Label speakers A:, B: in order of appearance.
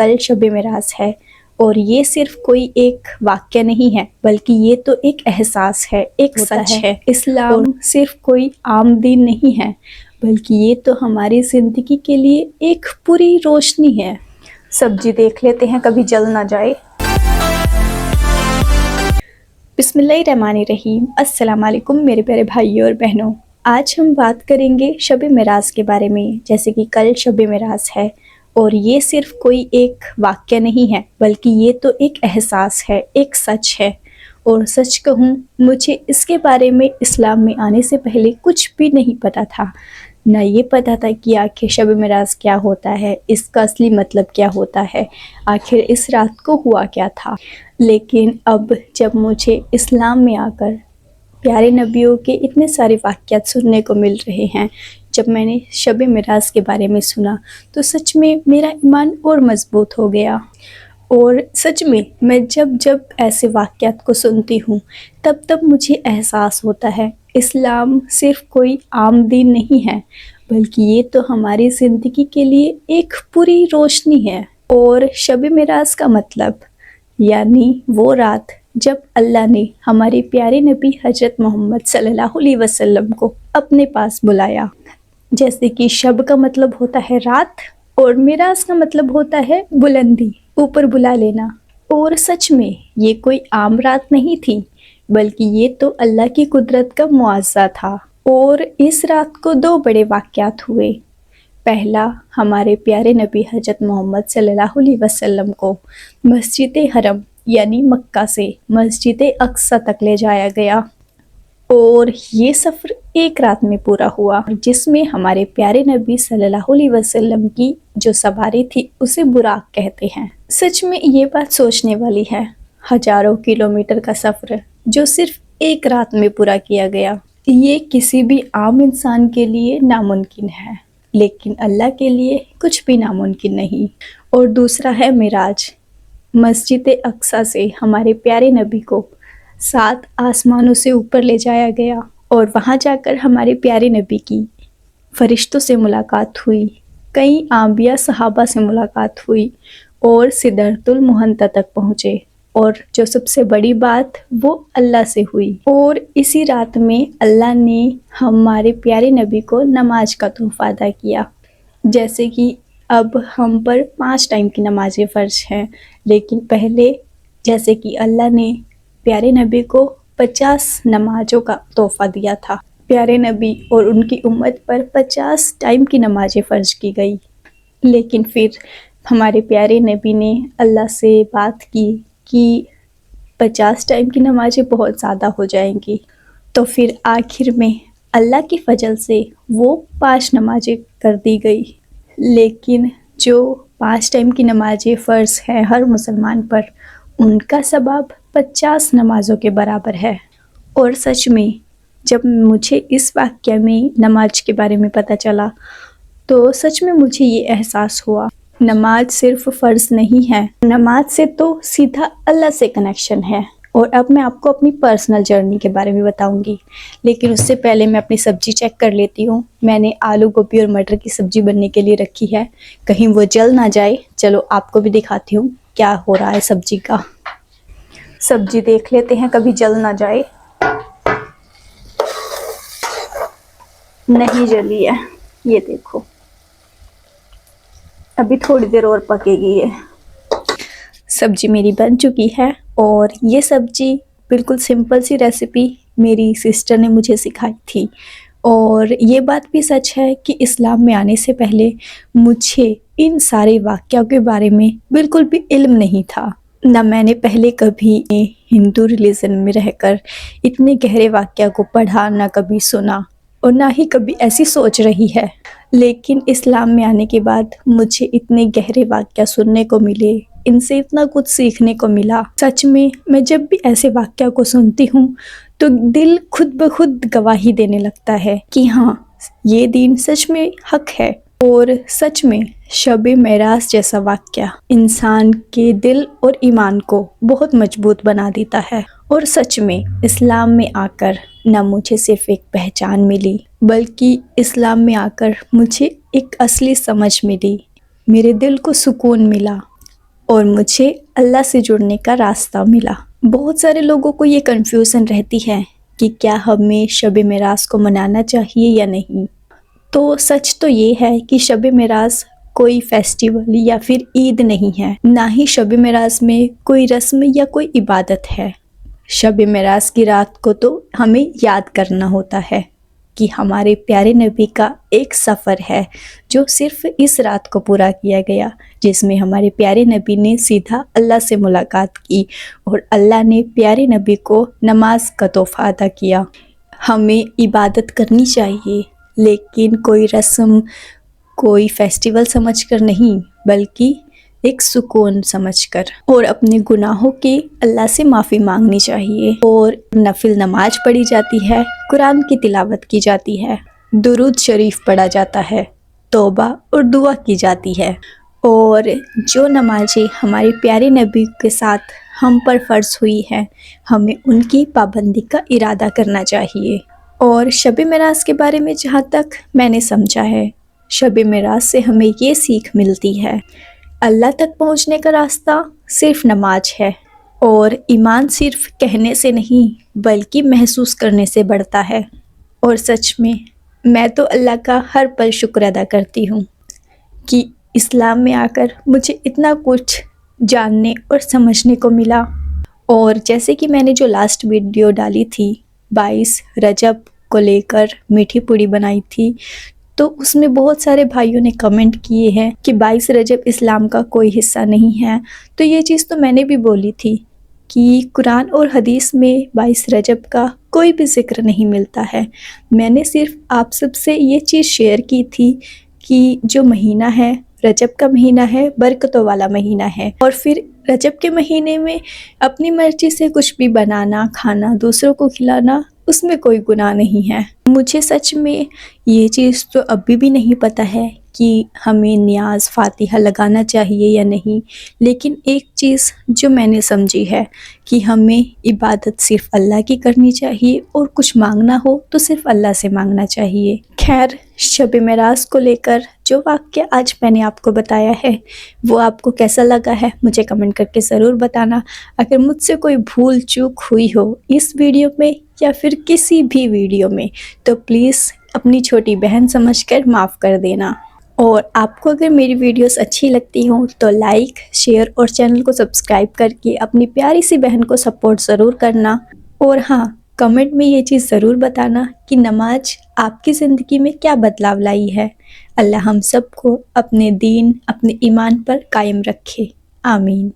A: کل شب معراج ہے، اور یہ صرف کوئی ایک واقعہ نہیں ہے بلکہ یہ تو ایک احساس ہے، ایک سچ ہے۔ اسلام صرف کوئی عام دین نہیں ہے بلکہ یہ تو ہماری زندگی کے لیے ایک پوری روشنی ہے۔ سبزی دیکھ لیتے ہیں کبھی جل نہ جائے۔ بسم اللہ الرحمن الرحیم۔ السلام علیکم میرے پیارے بھائیوں اور بہنوں، آج ہم بات کریں گے شب معراج کے بارے میں، جیسے کہ کل شب معراج ہے، اور یہ صرف کوئی ایک واقعہ نہیں ہے بلکہ یہ تو ایک احساس ہے، ایک سچ ہے۔ اور سچ کہوں، مجھے اس کے بارے میں اسلام میں آنے سے پہلے کچھ بھی نہیں پتا تھا، نہ یہ پتا تھا کہ آخر شب معراج کیا ہوتا ہے، اس کا اصلی مطلب کیا ہوتا ہے، آخر اس رات کو ہوا کیا تھا۔ لیکن اب جب مجھے اسلام میں آ کر پیارے نبیوں کے اتنے سارے واقعات سننے کو مل رہے ہیں، جب میں نے شب معراج کے بارے میں سنا تو سچ میں میرا ایمان اور مضبوط ہو گیا۔ اور سچ میں جب ایسے واقعات کو سنتی ہوں تب مجھے احساس ہوتا ہے اسلام صرف کوئی عام دین نہیں ہے بلکہ یہ تو ہماری زندگی کے لیے ایک پوری روشنی ہے۔ اور شب معراج کا مطلب یعنی وہ رات جب اللہ نے ہمارے پیارے نبی حضرت محمد صلی اللہ علیہ وسلم کو اپنے پاس بلایا۔ جیسے کہ شب کا مطلب ہوتا ہے رات، اور معراج کا مطلب ہوتا ہے بلندی، اوپر بلا لینا۔ اور سچ میں یہ کوئی عام رات نہیں تھی بلکہ یہ تو اللہ کی قدرت کا معجزہ تھا۔ اور اس رات کو دو بڑے واقعات ہوئے۔ پہلا، ہمارے پیارے نبی حضرت محمد صلی اللہ علیہ وسلم کو مسجد حرم یعنی مکہ سے مسجد اقصی تک لے جایا گیا، اور یہ سفر ایک رات میں پورا ہوا، جس میں ہمارے پیارے نبی صلی اللہ علیہ وسلم کی جو سواری تھی اسے براق کہتے ہیں۔ سچ میں یہ بات سوچنے والی ہے، ہزاروں کلومیٹر کا سفر جو صرف ایک رات میں پورا کیا گیا، یہ کسی بھی عام انسان کے لیے ناممکن ہے، لیکن اللہ کے لیے کچھ بھی ناممکن نہیں۔ اور دوسرا ہے معراج۔ مسجد اقصی سے ہمارے پیارے نبی کو 7 آسمانوں سے اوپر لے جایا گیا، اور وہاں جا کر ہمارے پیارے نبی کی فرشتوں سے ملاقات ہوئی، کئی انبیاء صحابہ سے ملاقات ہوئی، اور سدرۃ المنتہا تک پہنچے، اور جو سب سے بڑی بات وہ اللہ سے ہوئی۔ اور اسی رات میں اللہ نے ہمارے پیارے نبی کو نماز کا تحفہ عطا کیا۔ جیسے کہ اب ہم پر 5 ٹائم کی نمازیں فرض ہیں، لیکن پہلے جیسے کہ اللہ نے پیارے نبی کو 50 نمازوں کا تحفہ دیا تھا، پیارے نبی اور ان کی امت پر 50 ٹائم کی نمازیں فرض کی گئی۔ لیکن پھر ہمارے پیارے نبی نے اللہ سے بات کی کہ 50 ٹائم کی نمازیں بہت زیادہ ہو جائیں گی، تو پھر آخر میں اللہ کی فضل سے وہ 5 نمازیں کر دی گئی۔ لیکن جو 5 ٹائم کی نمازیں فرض ہیں ہر مسلمان پر، ان کا ثواب 50 نمازوں کے برابر ہے۔ اور سچ میں جب مجھے اس واقعہ میں نماز کے بارے میں پتہ چلا تو سچ میں مجھے یہ احساس ہوا، نماز صرف فرض نہیں ہے، نماز سے تو سیدھا اللہ سے کنیکشن ہے۔ اور اب میں آپ کو اپنی پرسنل جرنی کے بارے میں بتاؤں گی، لیکن اس سے پہلے میں اپنی سبزی چیک کر لیتی ہوں۔ میں نے آلو گوبھی اور مٹر کی سبزی بننے کے لیے رکھی ہے، کہیں وہ جل نہ جائے۔ چلو آپ کو بھی دکھاتی ہوں کیا ہو رہا ہے سبزی کا۔ سبزی دیکھ لیتے ہیں کبھی جل نہ جائے۔ نہیں جلی ہے، یہ دیکھو، ابھی تھوڑی دیر اور پکے گی یہ۔ سبزی میری بن چکی ہے، اور یہ سبزی بالکل سمپل سی ریسیپی میری سسٹر نے مجھے سکھائی تھی۔ اور یہ بات بھی سچ ہے کہ اسلام میں آنے سے پہلے مجھے ان سارے واقعوں کے بارے میں بالکل بھی علم نہیں تھا، نہ میں نے پہلے کبھی ہندو ریلیجن میں رہ کر اتنے گہرے واقعہ کو پڑھا، نہ کبھی سنا، اور نہ ہی کبھی ایسی سوچ رہی ہے۔ لیکن اسلام میں آنے کے بعد مجھے اتنے گہرے واقعہ سننے کو ملے، ان سے اتنا کچھ سیکھنے کو ملا۔ سچ میں جب بھی ایسے واقعہ کو سنتی ہوں تو دل خود بخود گواہی دینے لگتا ہے کہ ہاں، یہ دین سچ میں حق ہے۔ اور سچ میں شب معراج جیسا واقعہ انسان کے دل اور ایمان کو بہت مضبوط بنا دیتا ہے۔ اور سچ میں اسلام میں آ کر نہ مجھے صرف ایک پہچان ملی، بلکہ اسلام میں آ کر مجھے ایک اصلی سمجھ ملی، میرے دل کو سکون ملا۔ اور مجھے اللہ سے جڑنے کا راستہ ملا۔ بہت سارے لوگوں کو یہ کنفیوژن رہتی ہے کہ کیا ہمیں شب معراج کو منانا چاہیے یا نہیں۔ تو سچ تو یہ ہے کہ شب معراج کوئی فیسٹیول یا پھر عید نہیں ہے، نہ ہی شب معراج میں کوئی رسم یا کوئی عبادت ہے۔ شب معراج کی رات کو تو ہمیں یاد کرنا ہوتا ہے کہ ہمارے پیارے نبی کا ایک سفر ہے جو صرف اس رات کو پورا کیا گیا، جس میں ہمارے پیارے نبی نے سیدھا اللہ سے ملاقات کی اور اللہ نے پیارے نبی کو نماز کا تحفہ عطا کیا۔ ہمیں عبادت کرنی چاہیے، لیکن کوئی رسم، کوئی فیسٹیول سمجھ کر نہیں، بلکہ ایک سکون سمجھ کر، اور اپنے گناہوں کی اللہ سے معافی مانگنی چاہیے، اور نفل نماز پڑھی جاتی ہے، قرآن کی تلاوت کی جاتی ہے، درود شریف پڑھا جاتا ہے، توبہ اور دعا کی جاتی ہے، اور جو نمازیں ہمارے پیارے نبی کے ساتھ ہم پر فرض ہوئی ہیں، ہمیں ان کی پابندی کا ارادہ کرنا چاہیے۔ اور شب معراج کے بارے میں جہاں تک میں نے سمجھا ہے، شب معراج سے ہمیں یہ سیکھ ملتی ہے، اللہ تک پہنچنے کا راستہ صرف نماز ہے، اور ایمان صرف کہنے سے نہیں بلکہ محسوس کرنے سے بڑھتا ہے۔ اور سچ میں تو اللہ کا ہر پل شکر ادا کرتی ہوں کہ اسلام میں آ کر مجھے اتنا کچھ جاننے اور سمجھنے کو ملا۔ اور جیسے کہ میں نے جو لاسٹ ویڈیو ڈالی تھی 22 رجب کو لے کر میٹھی پوڑی بنائی تھی، تو اس میں بہت سارے بھائیوں نے کمنٹ کیے ہیں کہ 22 رجب اسلام کا کوئی حصہ نہیں ہے۔ تو یہ چیز تو میں نے بھی بولی تھی کہ قرآن اور حدیث میں 22 رجب کا کوئی بھی ذکر نہیں ملتا ہے۔ میں نے صرف آپ سب سے یہ چیز شیئر کی تھی کہ جو مہینہ ہے، رجب کا مہینہ ہے، برکتوں والا مہینہ ہے، اور پھر رجب کے مہینے میں اپنی مرضی سے کچھ بھی بنانا، کھانا، دوسروں کو کھلانا، اس میں کوئی گناہ نہیں ہے۔ مجھے سچ میں یہ چیز تو ابھی بھی نہیں پتہ ہے کہ ہمیں نیاز فاتحہ لگانا چاہیے یا نہیں، لیکن ایک چیز جو میں نے سمجھی ہے کہ ہمیں عبادت صرف اللہ کی کرنی چاہیے، اور کچھ مانگنا ہو تو صرف اللہ سے مانگنا چاہیے۔ خیر، شب معراج کو لے کر جو واقعہ آج میں نے آپ کو بتایا ہے، وہ آپ کو کیسا لگا ہے مجھے کمنٹ کر کے ضرور بتانا۔ اگر مجھ سے کوئی بھول چوک ہوئی ہو اس ویڈیو میں یا پھر کسی بھی ویڈیو میں، تو پلیز اپنی چھوٹی بہن سمجھ کر معاف کر دینا۔ اور آپ کو اگر میری ویڈیوز اچھی لگتی ہوں تو لائک، شیئر اور چینل کو سبسکرائب کر کے اپنی پیاری سی بہن کو سپورٹ ضرور کرنا۔ اور ہاں، کمنٹ میں یہ چیز ضرور بتانا کہ نماز آپ کی زندگی میں کیا بدلاؤ لائی ہے۔ اللہ ہم سب کو اپنے دین، اپنے ایمان پر قائم رکھے۔ آمین۔